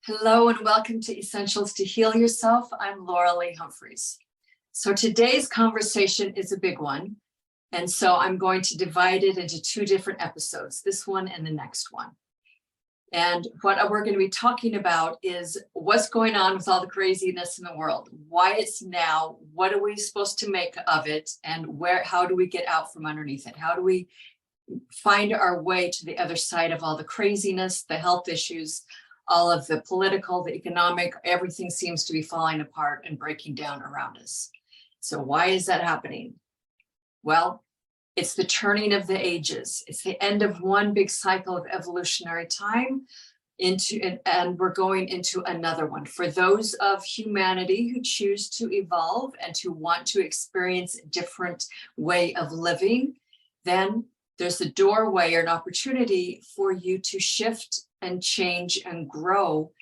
Hello and welcome to Essentials to Heal Yourself. I'm Laura Lee Humphreys. So today's conversation is a big one. And so I'm going to divide it into two different episodes, this one and the next one. And what we're going to be talking about is what's going on with all the craziness in the world, why it's now, what are we supposed to make of it, and how do we get out from underneath it? How do we find our way to the other side of all the craziness, the health issues, all of the political, the economic, everything seems to be falling apart and breaking down around us. So why is that happening? Well, it's the turning of the ages. It's the end of one big cycle of evolutionary time and we're going into another one. For those of humanity who choose to evolve and to want to experience a different way of living, then there's a doorway or an opportunity for you to shift and change and grow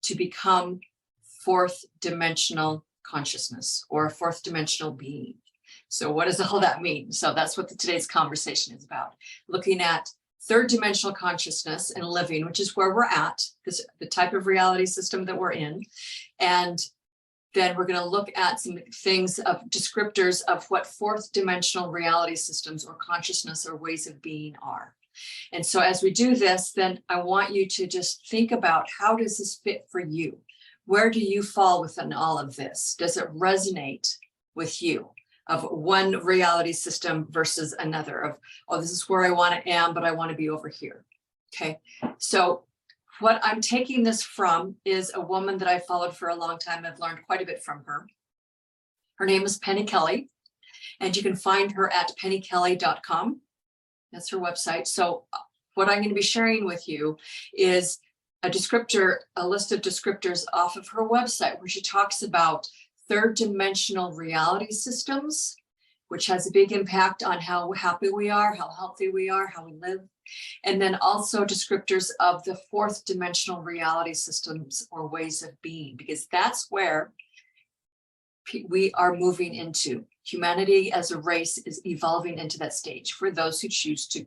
to become fourth dimensional consciousness or a fourth dimensional being. So what does all that mean? So that's what today's conversation is about. Looking at third dimensional consciousness and living, which is where we're at, the type of reality system that we're in. And then we're going to look at some things of descriptors of what fourth dimensional reality systems or consciousness or ways of being are. And so as we do this, then I want you to just think about, how does this fit for you? Where do you fall within all of this? Does it resonate with you of one reality system versus another of, oh, this is where I want to am, but I want to be over here. Okay. So what I'm taking this from is a woman that I followed for a long time. I've learned quite a bit from her. Her name is Penny Kelly, and you can find her at pennykelly.com. That's her website. So what I'm going to be sharing with you is a list of descriptors off of her website, where she talks about third dimensional reality systems, which has a big impact on how happy we are, how healthy we are, how we live. And then also descriptors of the fourth dimensional reality systems or ways of being, because that's where we are moving into. Humanity as a race is evolving into that stage for those who choose to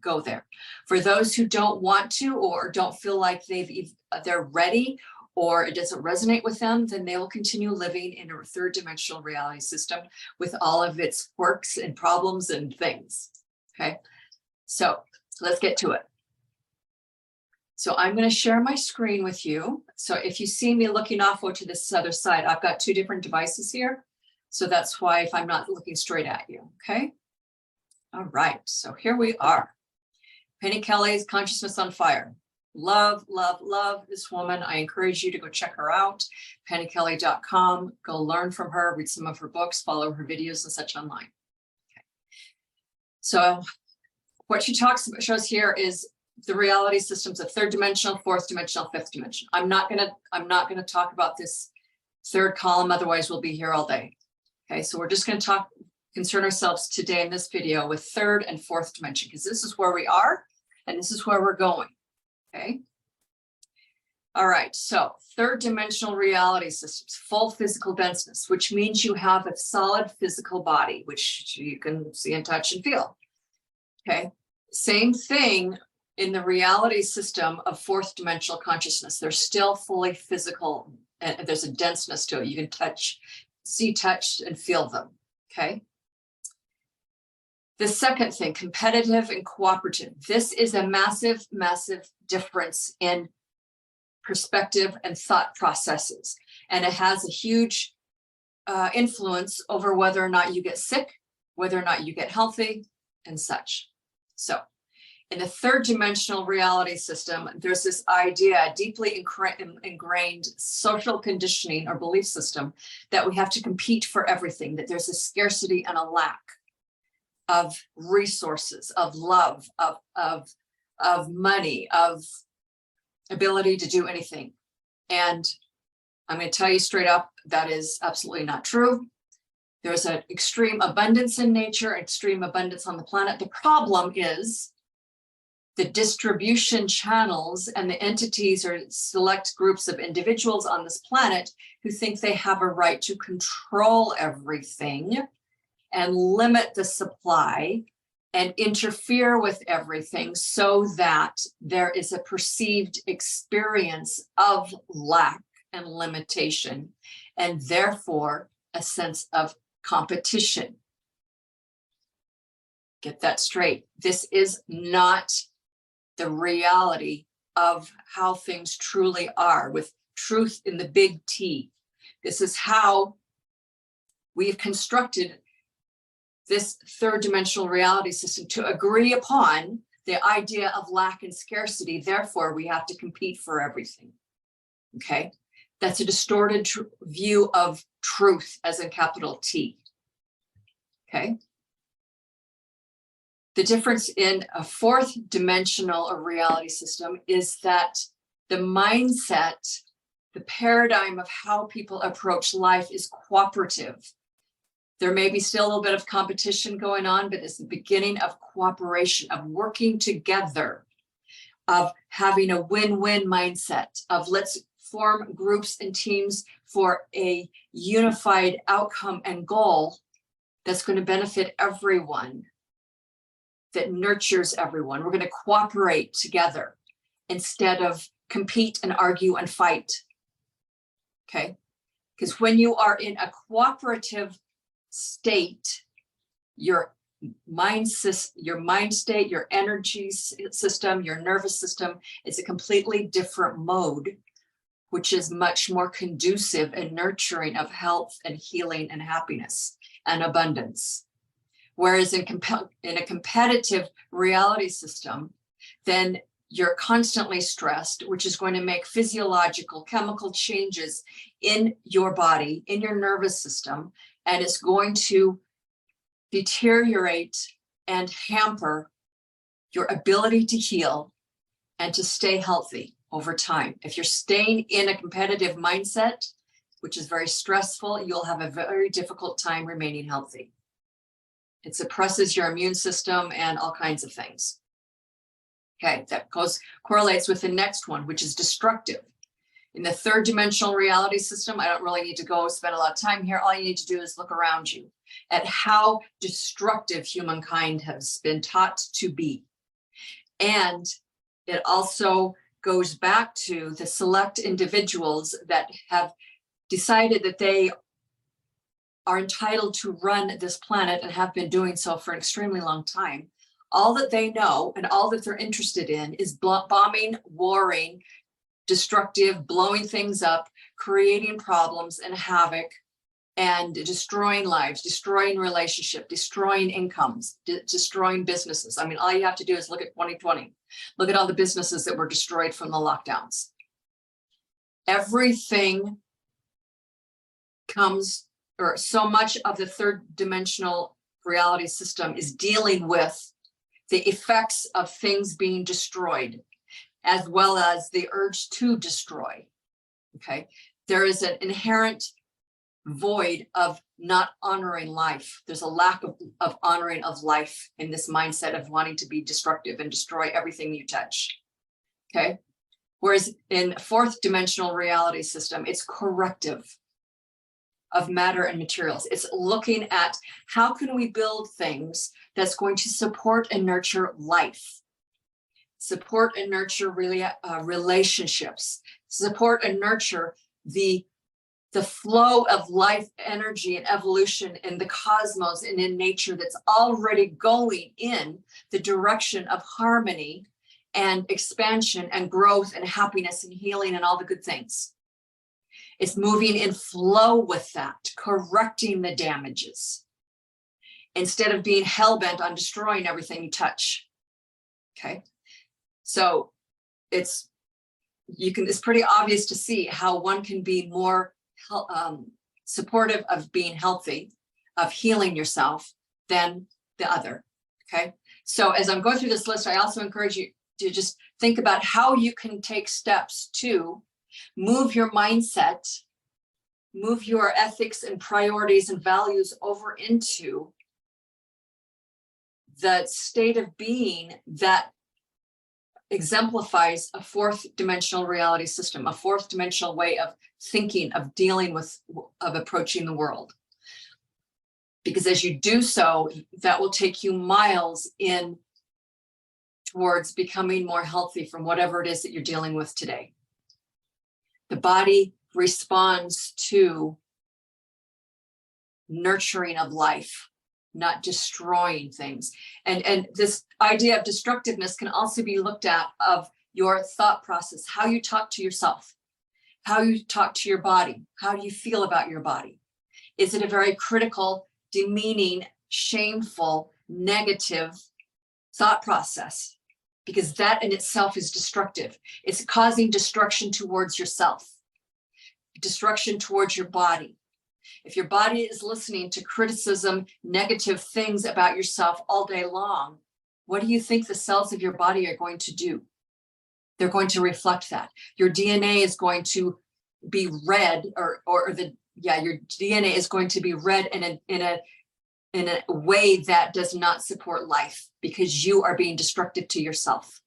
go there. For those who don't want to or don't feel like they're ready or it doesn't resonate with them, then they will continue living in a third dimensional reality system with all of its quirks and problems and things. Okay, so let's get to it. So I'm going to share my screen with you. So if you see me looking off to this other side, I've got two different devices here. So that's why if I'm not looking straight at you, okay? All right, so here we are. Penny Kelly's Consciousness on Fire. Love, love, love this woman. I encourage you to go check her out, pennykelly.com. Go learn from her, read some of her books, follow her videos and such online. Okay. So what she shows here is the reality systems of third dimensional, fourth dimensional, fifth dimension. I'm not gonna talk about this third column, otherwise we'll be here all day. Okay, so we're just going to concern ourselves today in this video with third and fourth dimension, because this is where we are and this is where we're going. Okay. All right, so third dimensional reality systems, full physical denseness, which means you have a solid physical body, which you can see and touch and feel. Okay, same thing in the reality system of fourth dimensional consciousness. They're still fully physical, and there's a denseness to it. You can see, touch, and feel them. Okay. The second thing, competitive and cooperative. This is a massive, massive difference in perspective and thought processes. And it has a huge influence over whether or not you get sick, whether or not you get healthy, and such. So in the third dimensional reality system, there's this idea, deeply ingrained social conditioning or belief system, that we have to compete for everything, that there's a scarcity and a lack of resources, of love, of money, of ability to do anything. And I'm going to tell you straight up, that is absolutely not true. There's an extreme abundance in nature, extreme abundance on the planet. The problem is the distribution channels and the entities or select groups of individuals on this planet who think they have a right to control everything and limit the supply and interfere with everything so that there is a perceived experience of lack and limitation, and therefore a sense of competition. Get that straight. This is not the reality of how things truly are, with truth in the big T. This is how we've constructed this third dimensional reality system to agree upon the idea of lack and scarcity. Therefore, we have to compete for everything. Okay, that's a distorted view of truth, as in capital T. Okay. The difference in a fourth dimensional reality system is that the mindset, the paradigm of how people approach life is cooperative. There may be still a little bit of competition going on, but it's the beginning of cooperation, of working together, of having a win-win mindset, of let's form groups and teams for a unified outcome and goal that's going to benefit everyone, that nurtures everyone. We're going to cooperate together instead of compete and argue and fight. Okay? Because when you are in a cooperative state, your mind state, your energy system, your nervous system is a completely different mode, which is much more conducive and nurturing of health and healing and happiness and abundance. Whereas in a competitive reality system, then you're constantly stressed, which is going to make physiological, chemical changes in your body, in your nervous system, and it's going to deteriorate and hamper your ability to heal and to stay healthy over time. If you're staying in a competitive mindset, which is very stressful, you'll have a very difficult time remaining healthy. It suppresses your immune system and all kinds of things. Okay, that correlates with the next one, which is destructive. In the third dimensional reality system, I don't really need to go spend a lot of time here. All you need to do is look around you at how destructive humankind has been taught to be. And it also goes back to the select individuals that have decided that they are entitled to run this planet and have been doing so for an extremely long time. All that they know and all that they're interested in is bombing, warring, destructive, blowing things up, creating problems and havoc, and destroying lives, destroying relationships, destroying incomes, destroying businesses. I mean, all you have to do is look at 2020. Look at all the businesses that were destroyed from the lockdowns. Everything comes, or so much of the third dimensional reality system is dealing with the effects of things being destroyed, as well as the urge to destroy. Okay, there is an inherent void of not honoring life. There's a lack of honoring of life in this mindset of wanting to be destructive and destroy everything you touch. Okay, whereas in fourth dimensional reality system, it's corrective of matter and materials. It's looking at how can we build things that's going to support and nurture life, support and nurture relationships, support and nurture the flow of life, energy, and evolution in the cosmos and in nature that's already going in the direction of harmony and expansion and growth and happiness and healing and all the good things. It's moving in flow with that, correcting the damages, instead of being hell-bent on destroying everything you touch. Okay, so it's pretty obvious to see how one can be more supportive of being healthy, of healing yourself, than the other. Okay, so as I'm going through this list, I also encourage you to just think about how you can take steps to move your mindset, move your ethics and priorities and values over into the state of being that exemplifies a fourth dimensional reality system, a fourth dimensional way of thinking, of dealing with, of approaching the world. Because as you do so, that will take you miles in towards becoming more healthy from whatever it is that you're dealing with today. The body responds to nurturing of life, not destroying things. And this idea of destructiveness can also be looked at of your thought process, how you talk to yourself, how you talk to your body, how do you feel about your body? Is it a very critical, demeaning, shameful, negative thought process? Because that in itself is destructive. It's causing destruction towards yourself, destruction towards your body. If your body is listening to criticism, negative things about yourself all day long, what do you think the cells of your body are going to do? They're going to reflect that. Your DNA is going to be read, your DNA is going to be read in a way that does not support life, because you are being destructive to yourself.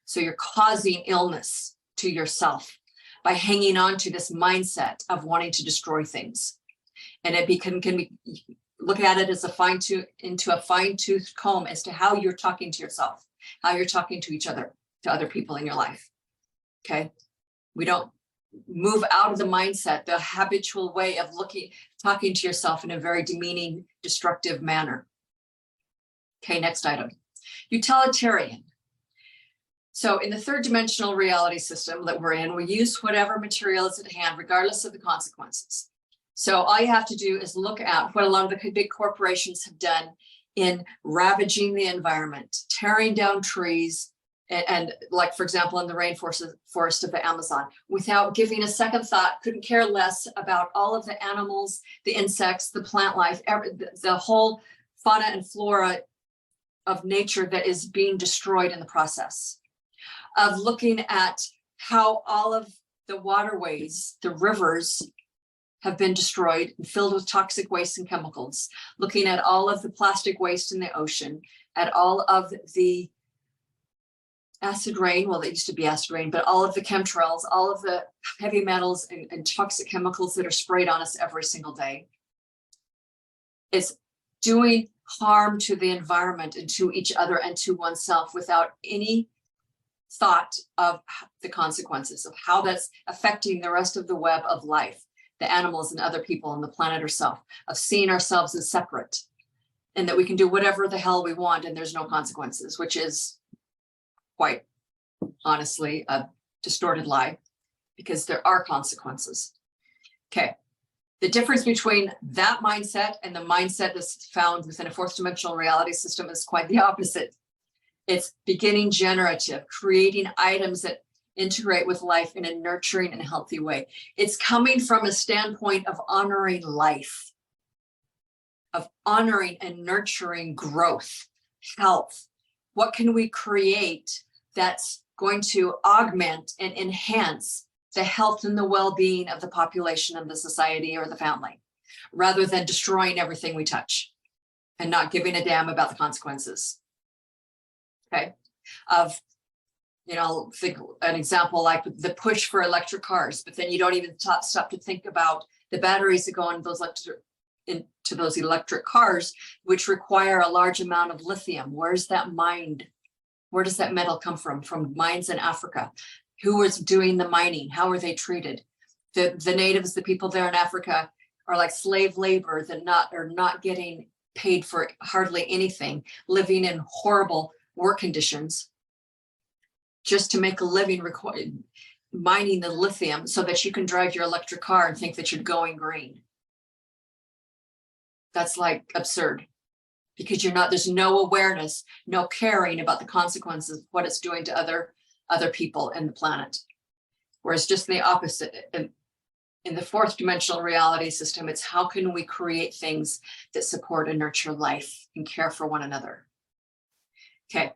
So you're causing illness to yourself by hanging on to this mindset of wanting to destroy things. And it can be look at it as a fine-tooth comb as to how you're talking to yourself, how you're talking to each other, to other people in your life. Okay, we don't move out of the mindset, the habitual way of talking to yourself in a very demeaning, destructive manner. Okay, next item. Utilitarian. So in the third dimensional reality system that we're in, we use whatever material is at hand, regardless of the consequences. So all you have to do is look at what a lot of the big corporations have done in ravaging the environment, tearing down trees, and like, for example, in the rainforest of the Amazon, without giving a second thought, couldn't care less about all of the animals, the insects, the plant life, the whole fauna and flora of nature that is being destroyed in the process. Of looking at how all of the waterways, the rivers, have been destroyed and filled with toxic waste and chemicals, looking at all of the plastic waste in the ocean, at all of the acid rain, well, they used to be acid rain, but all of the chemtrails, all of the heavy metals and toxic chemicals that are sprayed on us every single day. It's doing harm to the environment and to each other and to oneself without any thought of the consequences of how that's affecting the rest of the web of life, the animals and other people on the planet herself, of seeing ourselves as separate and that we can do whatever the hell we want and there's no consequences, which is quite honestly a distorted lie, because there are consequences. Okay, the difference between that mindset and the mindset that's found within a fourth dimensional reality system is quite the opposite. It's beginning generative, creating items that integrate with life in a nurturing and healthy way. It's coming from a standpoint of honoring life, of honoring and nurturing growth, health. What can we create that's going to augment and enhance the health and the well-being of the population of the society or the family, rather than destroying everything we touch and not giving a damn about the consequences? Okay, of, think an example like the push for electric cars, but then you don't even stop to think about the batteries that go into those electric cars, which require a large amount of lithium. Where's that mined? Where does that metal come from? From mines in Africa. Who is doing the mining? How are they treated? The natives, the people there in Africa, are like slave labor that are not getting paid for hardly anything, living in horrible work conditions just to make a living, mining the lithium so that you can drive your electric car and think that you're going green. That's like absurd, because there's no awareness, no caring about the consequences of what it's doing to other people and the planet. Whereas just the opposite, in the fourth dimensional reality system, it's how can we create things that support and nurture life and care for one another. Okay.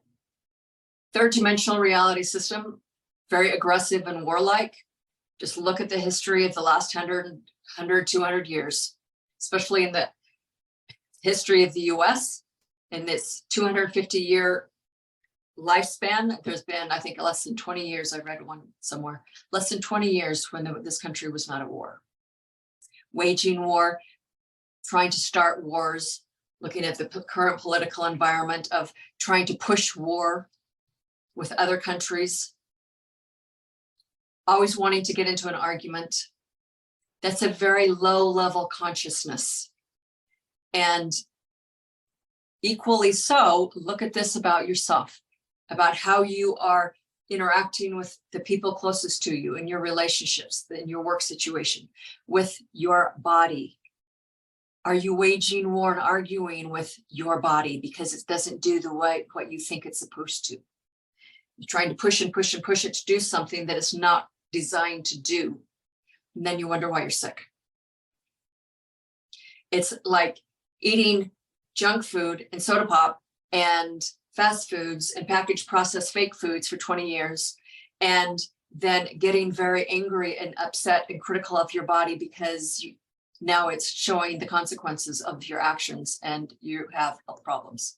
Third dimensional reality system, very aggressive and warlike. Just look at the history of the last 100, 200 years, especially in the history of the US. In this 250-year lifespan, there's been, I think, less than 20 years, I read one somewhere, less than 20 years when this country was not at war. Waging war, trying to start wars, looking at the current political environment of trying to push war with other countries, always wanting to get into an argument. That's a very low level consciousness. And equally so, look at this about yourself, about how you are interacting with the people closest to you in your relationships, in your work situation, with your body. Are you waging war and arguing with your body because it doesn't do the way what you think it's supposed to? You're trying to push and push and push it to do something that it's not designed to do. And then you wonder why you're sick. It's like eating junk food and soda pop and fast foods and packaged processed fake foods for 20 years, and then getting very angry and upset and critical of your body because now it's showing the consequences of your actions and you have health problems.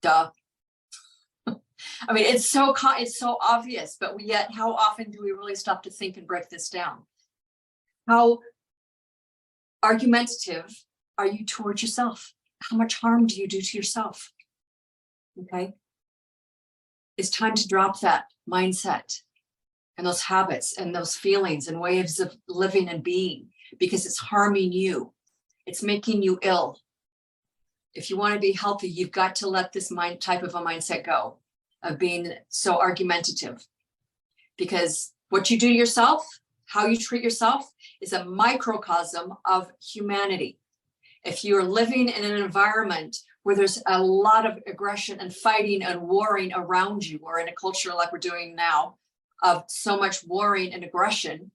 Duh. I mean, it's so obvious, but yet how often do we really stop to think and break this down? How argumentative are you towards yourself? How much harm do you do to yourself? Okay. It's time to drop that mindset and those habits and those feelings and ways of living and being, because it's harming you. It's making you ill. If you want to be healthy, you've got to let this type of a mindset go of being so argumentative, because what you do to yourself, how you treat yourself, is a microcosm of humanity. If you're living in an environment where there's a lot of aggression and fighting and warring around you, or in a culture like we're doing now of so much warring and aggression,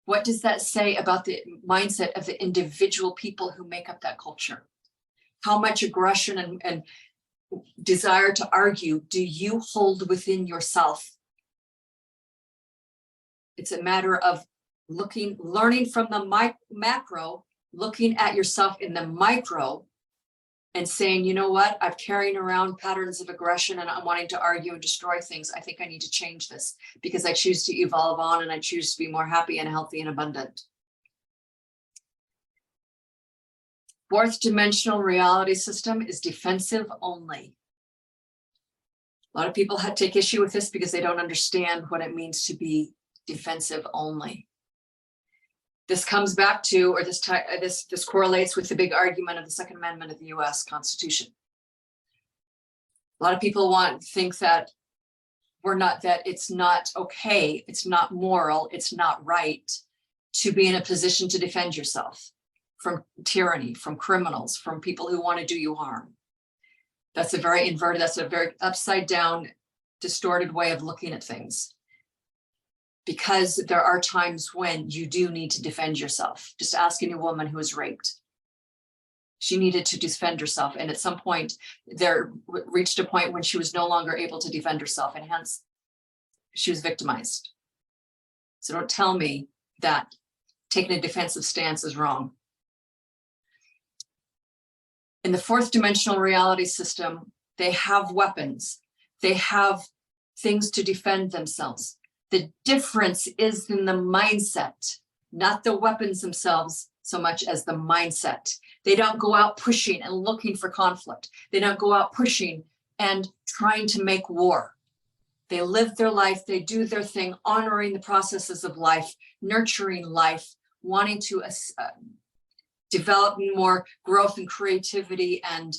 what does that say about the mindset of the individual people who make up that culture? How much aggression and desire to argue do you hold within yourself? It's a matter of learning from the macro, looking at yourself in the micro and saying, you know what, I'm carrying around patterns of aggression and I'm wanting to argue and destroy things. I think I need to change this because I choose to evolve on and I choose to be more happy and healthy and abundant. Fourth dimensional reality system is defensive only. A lot of people take issue with this because they don't understand what it means to be defensive only. This comes back to, or this correlates with the big argument of the Second Amendment of the US Constitution. A lot of people think that that it's not okay, it's not moral, it's not right to be in a position to defend yourself from tyranny, from criminals, from people who want to do you harm. That's a very inverted, that's a very upside down, distorted way of looking at things. Because there are times when you do need to defend yourself. Just ask any woman who was raped. She needed to defend herself. And at some point, there reached a point when she was no longer able to defend herself, and hence she was victimized. So don't tell me that taking a defensive stance is wrong. In the fourth dimensional reality system, they have weapons. They have things to defend themselves. The difference is in the mindset, not the weapons themselves so much as the mindset. They don't go out pushing and looking for conflict. They don't go out pushing and trying to make war. They live their life, they do their thing, honoring the processes of life, nurturing life, wanting to develop more growth and creativity and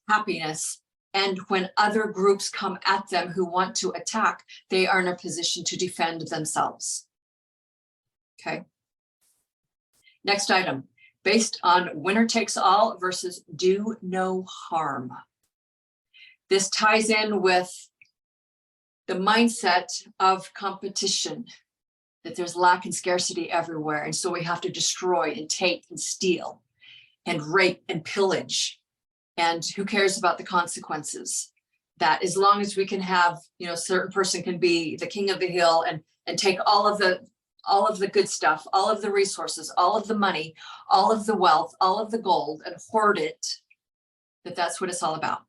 happiness. And when other groups come at them who want to attack, they are in a position to defend themselves. Okay. Next item, based on winner takes all versus do no harm. This ties in with the mindset of competition, that there's lack and scarcity everywhere. And so we have to destroy and take and steal and rape and pillage. And who cares about the consequences? That as long as we can have, a certain person can be the king of the hill and take all of the good stuff, all of the resources, all of the money, all of the wealth, all of the gold, and hoard it, that's what it's all about.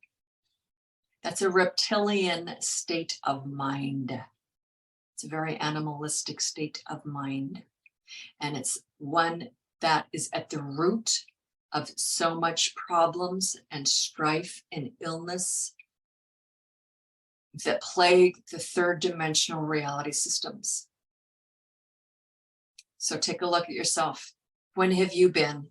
That's a reptilian state of mind. It's a very animalistic state of mind. And it's one that is at the root of so much problems and strife and illness that plague the third dimensional reality systems. So take a look at yourself. When have you been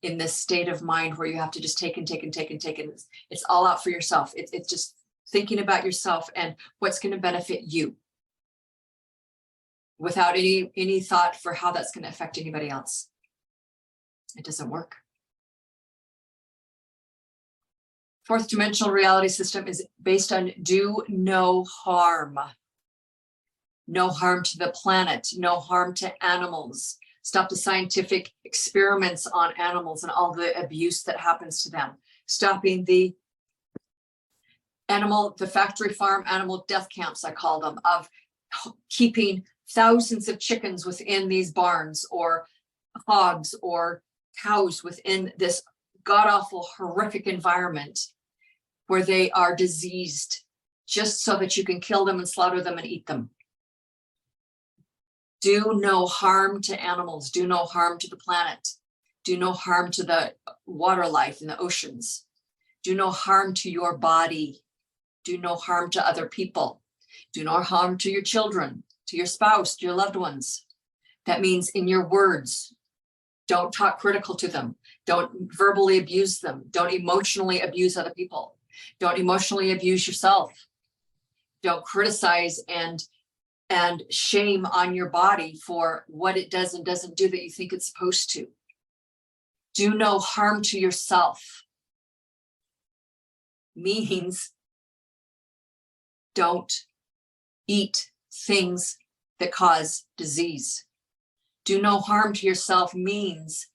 in this state of mind where you have to just take and take and take and take, and it's all out for yourself? It's just thinking about yourself and what's going to benefit you, without any thought for how that's going to affect anybody else. It doesn't work. Fourth dimensional reality system is based on do no harm. No harm to the planet, no harm to animals. Stop the scientific experiments on animals and all the abuse that happens to them. Stopping the factory farm animal death camps, I call them, of keeping thousands of chickens within these barns, or hogs or cows within this god-awful, horrific environment where they are diseased, just so that you can kill them and slaughter them and eat them. Do no harm to animals, do no harm to the planet, do no harm to the water life in the oceans, do no harm to your body, do no harm to other people, do no harm to your children, to your spouse, to your loved ones. That means in your words, don't talk critical to them, don't verbally abuse them, don't emotionally abuse other people, don't emotionally abuse yourself, don't criticize and shame on your body for what it does and doesn't do that you think it's supposed to. Do no harm to yourself means don't eat things that cause disease. Do no harm to yourself means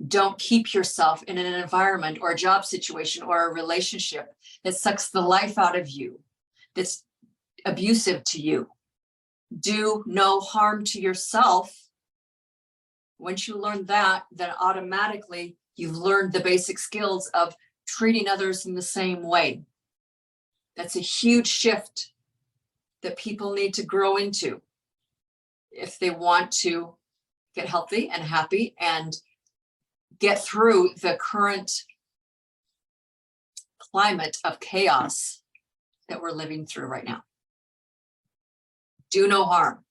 don't keep yourself in an environment or a job situation or a relationship that sucks the life out of you, that's abusive to you. Do no harm to yourself. Once you learn that, then automatically you've learned the basic skills of treating others in the same way. That's a huge shift that people need to grow into if they want to get healthy and happy and get through the current climate of chaos that we're living through right now. Do no harm.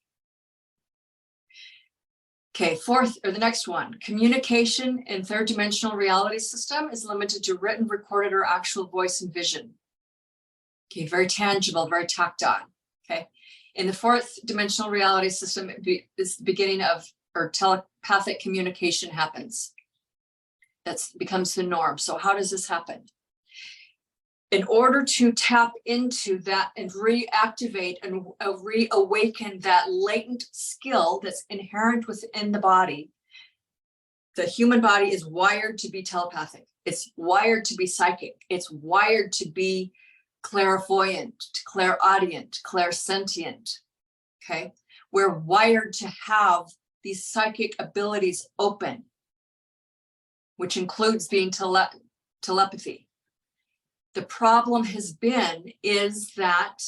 Okay, the next one. Communication in third dimensional reality system is limited to written, recorded, or actual voice and vision. Okay, very tangible, very tactile. Okay, in the fourth dimensional reality system, is the beginning of, or telepathic communication happens. That becomes the norm. So how does this happen? In order to tap into that and reactivate and reawaken that latent skill that's inherent within the body, the human body is wired to be telepathic. It's wired to be psychic. It's wired to be clairvoyant, clairaudient, clairsentient. Okay, we're wired to have these psychic abilities open, which includes being telepathy. The problem has been is that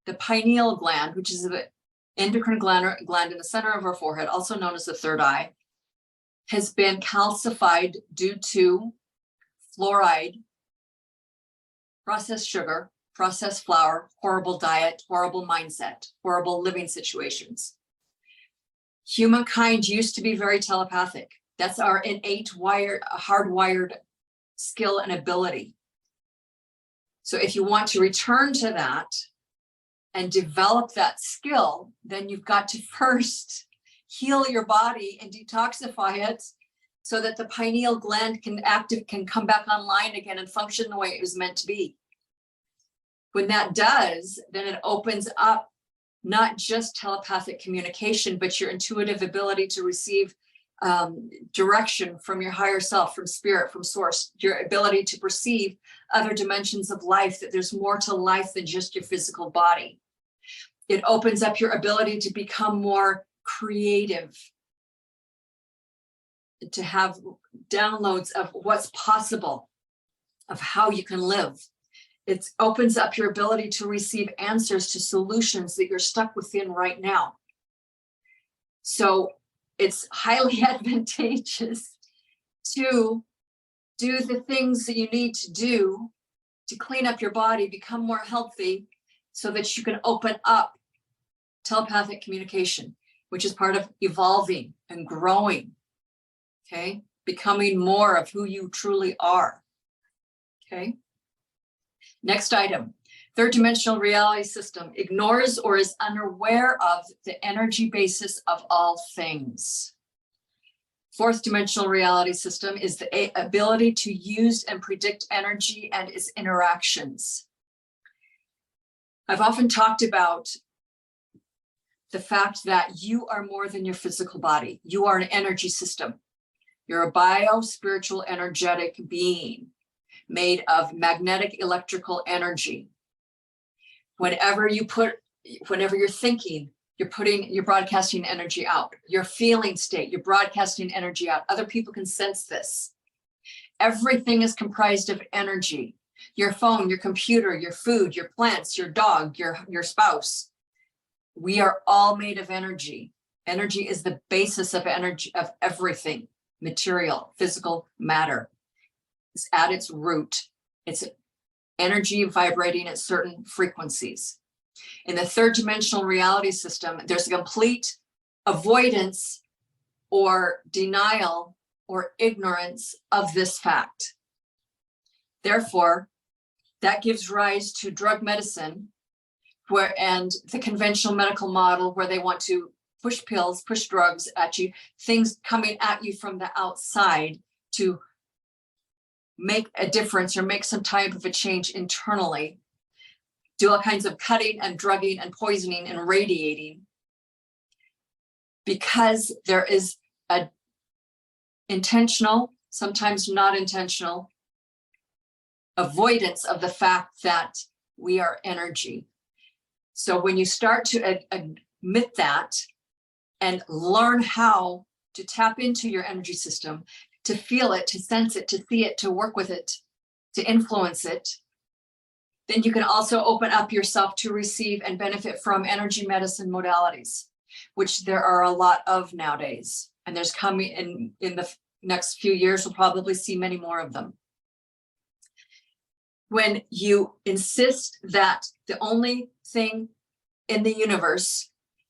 the pineal gland, which is the endocrine gland in the center of our forehead, also known as the third eye, has been calcified due to fluoride, processed sugar, processed flour, horrible diet, horrible mindset, horrible living situations. Humankind used to be very telepathic. That's our innate hardwired skill and ability. So if you want to return to that and develop that skill, then you've got to first heal your body and detoxify it so that the pineal gland can come back online again and function the way it was meant to be. When that does, then it opens up not just telepathic communication, but your intuitive ability to receive direction from your higher self, from spirit, from source, your ability to perceive other dimensions of life, that there's more to life than just your physical body. It opens up your ability to become more creative, to have downloads of what's possible, of how you can live. It opens up your ability to receive answers to solutions that you're stuck within right now. So it's highly advantageous to do the things that you need to do to clean up your body, become more healthy, so that you can open up telepathic communication, which is part of evolving and growing, okay? Becoming more of who you truly are, okay? Next item, third dimensional reality system ignores or is unaware of the energy basis of all things. Fourth dimensional reality system is the ability to use and predict energy and its interactions. I've often talked about the fact that you are more than your physical body. You are an energy system. You're a bio-spiritual energetic being made of magnetic electrical energy. Whenever you're thinking, you're broadcasting energy out. Your feeling state, you're broadcasting energy out. Other people can sense this. Everything is comprised of energy. Your phone, your computer, your food, your plants, your dog, your spouse. We are all made of energy. Energy is the basis of energy, of everything, material, physical matter. It's at its root. It's energy vibrating at certain frequencies. In the third dimensional reality system, there's a complete avoidance or denial or ignorance of this fact. Therefore, that gives rise to drug medicine and the conventional medical model where they want to push pills, push drugs at you, things coming at you from the outside to make a difference or make some type of a change internally. Do all kinds of cutting and drugging and poisoning and radiating, because there is a intentional, sometimes not intentional, avoidance of the fact that we are energy. So when you start to admit that and learn how to tap into your energy system, to feel it, to sense it, to see it, to work with it, to influence it, then you can also open up yourself to receive and benefit from energy medicine modalities, which there are a lot of nowadays. And there's coming in the next few years, we'll probably see many more of them. When you insist that the only thing in the universe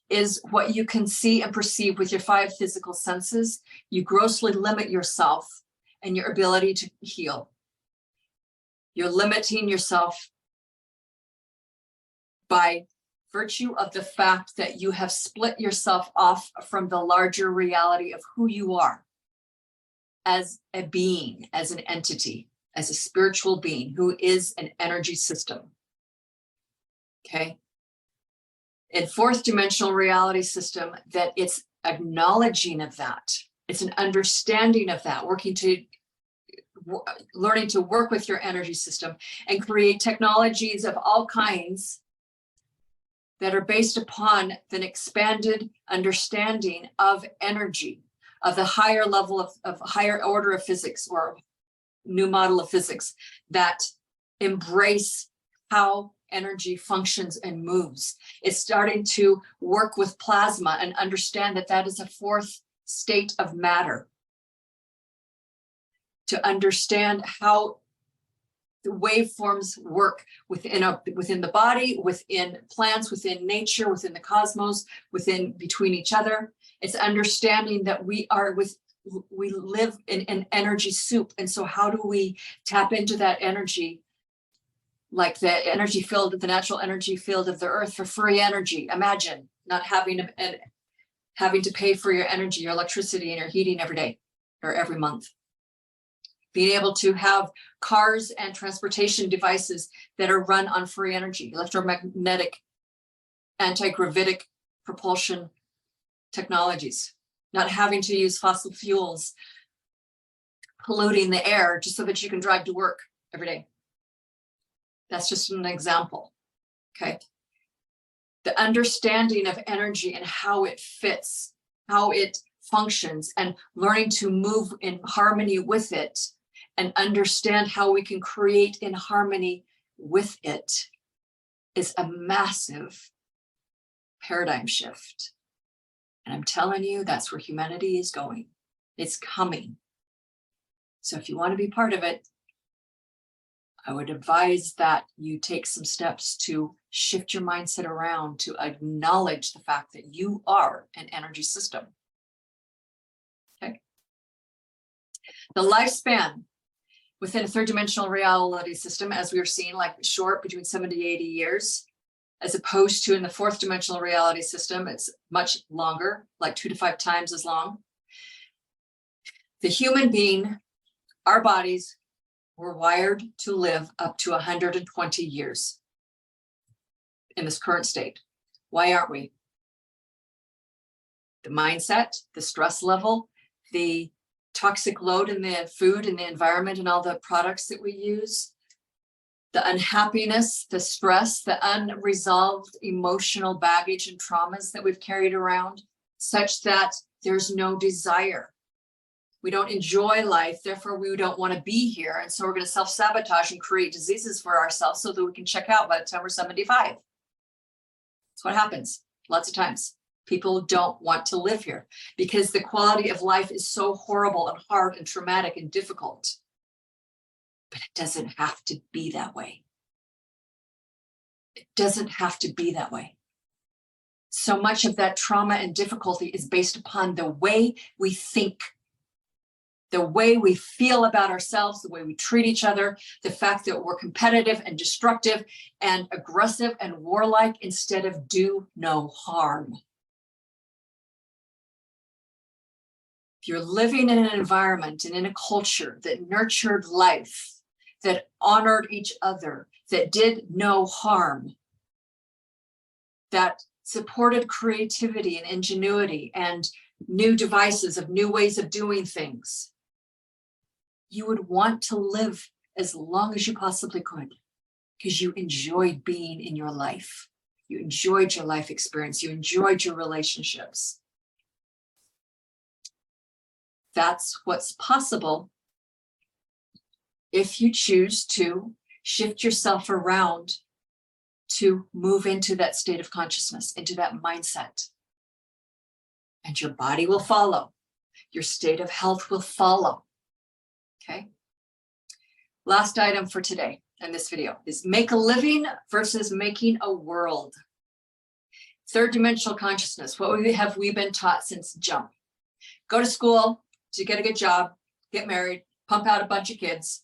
is what you can see and perceive with your 5 physical senses, you grossly limit yourself and your ability to heal. You're limiting yourself by virtue of the fact that you have split yourself off from the larger reality of who you are as a being, as an entity, as a spiritual being who is an energy system. Okay. In fourth dimensional reality system, that it's acknowledging of that. It's an understanding of that, learning to work with your energy system and create technologies of all kinds that are based upon an expanded understanding of energy, of the higher level of higher order of physics or new model of physics that embrace how energy functions and moves. It's starting to work with plasma and understand that that is a fourth state of matter. To understand how the waveforms work within the body, within plants, within nature, within the cosmos, between each other. It's understanding that we live in an energy soup. And so how do we tap into that energy, like the energy field, the natural energy field of the earth for free energy? Imagine not having to pay for your energy, your electricity, and your heating every day or every month. Being able to have cars and transportation devices that are run on free energy, electromagnetic, anti-gravitic propulsion technologies, not having to use fossil fuels, polluting the air just so that you can drive to work every day. That's just an example, okay? The understanding of energy and how it fits, how it functions, and learning to move in harmony with it and understand how we can create in harmony with it is a massive paradigm shift. And I'm telling you, that's where humanity is going. It's coming. So if you want to be part of it, I would advise that you take some steps to shift your mindset around, to acknowledge the fact that you are an energy system. Okay. The lifespan within a third dimensional reality system, as we were seeing, like short, between 70 to 80 years, as opposed to in the fourth dimensional reality system, it's much longer, like 2 to 5 times as long. The human being, our bodies, were wired to live up to 120 years in this current state. Why aren't we? The mindset, the stress level, the toxic load in the food and the environment and all the products that we use, the unhappiness, the stress, the unresolved emotional baggage and traumas that we've carried around, such that there's no desire. We don't enjoy life, therefore we don't want to be here. And so we're going to self-sabotage and create diseases for ourselves so that we can check out by the time we're 75. That's what happens lots of times. People don't want to live here because the quality of life is so horrible and hard and traumatic and difficult. But it doesn't have to be that way. It doesn't have to be that way. So much of that trauma and difficulty is based upon the way we think, the way we feel about ourselves, the way we treat each other, the fact that we're competitive and destructive and aggressive and warlike instead of do no harm. If you're living in an environment and in a culture that nurtured life, that honored each other, that did no harm, that supported creativity and ingenuity and new devices of new ways of doing things, you would want to live as long as you possibly could because you enjoyed being in your life. You enjoyed your life experience. You enjoyed your relationships. That's what's possible if you choose to shift yourself around to move into that state of consciousness, into that mindset. And your body will follow. Your state of health will follow. Okay. Last item for today in this video is make a living versus making a world. Third dimensional consciousness. What have we been taught since jump? Go to school to get a good job, get married, pump out a bunch of kids,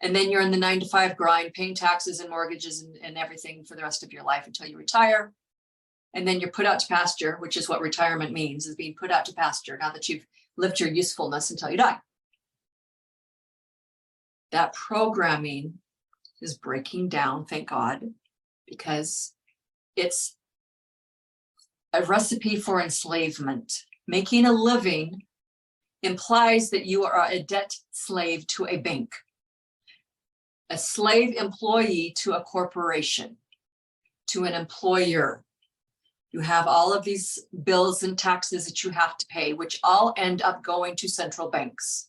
and then you're in the 9-to-5 grind, paying taxes and mortgages and everything for the rest of your life until you retire. And then you're put out to pasture, which is what retirement means, is being put out to pasture now that you've lived your usefulness until you die. That programming is breaking down, thank God, because it's a recipe for enslavement. Making a living implies that you are a debt slave to a bank, a slave employee to a corporation, to an employer. You have all of these bills and taxes that you have to pay, which all end up going to central banks.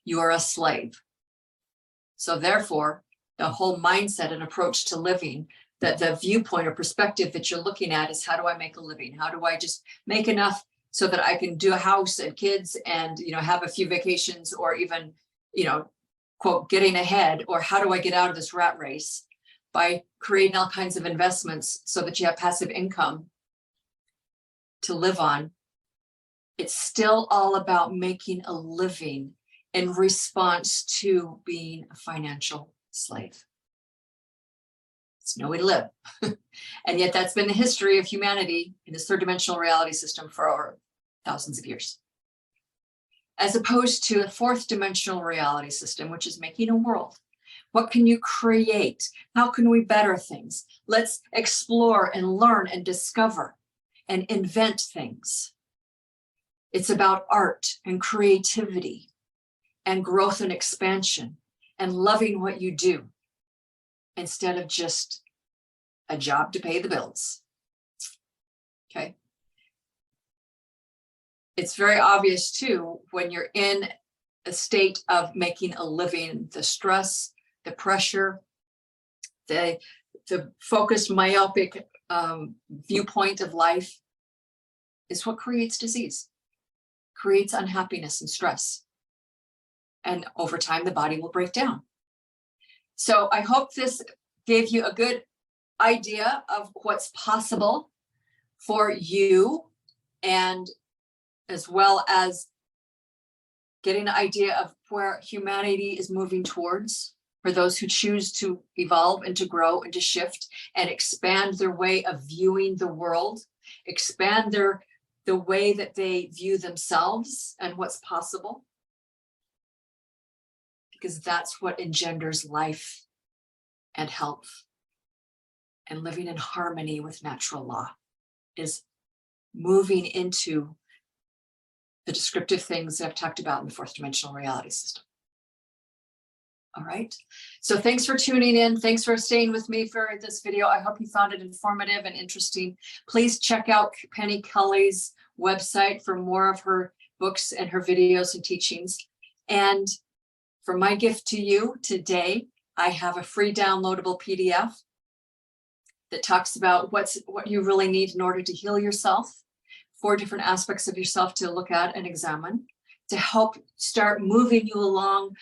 You are a slave. So therefore, the whole mindset and approach to living, that the viewpoint or perspective that you're looking at is, how do I make a living? How do I just make enough so that I can do a house and kids and, have a few vacations, or even, quote, getting ahead? Or how do I get out of this rat race by creating all kinds of investments so that you have passive income to live on? It's still all about making a living in response to being a financial slave. It's no way to live. And yet that's been the history of humanity in this third dimensional reality system for over thousands of years. As opposed to a fourth dimensional reality system, which is making a world. What can you create? How can we better things? Let's explore and learn and discover and invent things. It's about art and creativity and growth and expansion and loving what you do instead of just a job to pay the bills. Okay. It's very obvious too, when you're in a state of making a living, the stress, the pressure, the focused myopic viewpoint of life is what creates disease, creates unhappiness and stress. And over time, the body will break down. So I hope this gave you a good idea of what's possible for you, and as well as getting an idea of where humanity is moving towards for those who choose to evolve and to grow and to shift and expand their way of viewing the world, expand the way that they view themselves and what's possible. Because that's what engenders life and health and living in harmony with natural law, is moving into the descriptive things that I've talked about in the fourth dimensional reality system. All right. So thanks for tuning in. Thanks for staying with me for this video. I hope you found it informative and interesting. Please check out Penny Kelly's website for more of her books and her videos and teachings. And for my gift to you today, I have a free downloadable PDF that talks about what you really need in order to heal yourself, 4 different aspects of yourself to look at and examine, to help start moving you along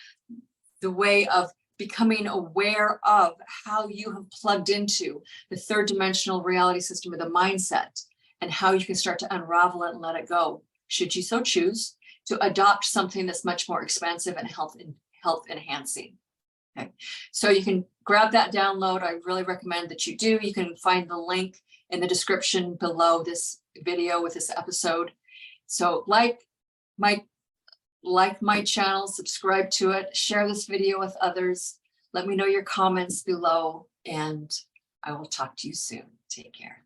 the way of becoming aware of how you have plugged into the 3rd dimensional reality system with a mindset, and how you can start to unravel it and let it go, should you so choose, to adopt something that's much more expansive and health enhancing. Okay, so you can grab that download. I really recommend that you do. You can find the link in the description below this video with this episode. So like my channel, subscribe to it, share this video with others. Let me know your comments below, and I will talk to you soon. Take care.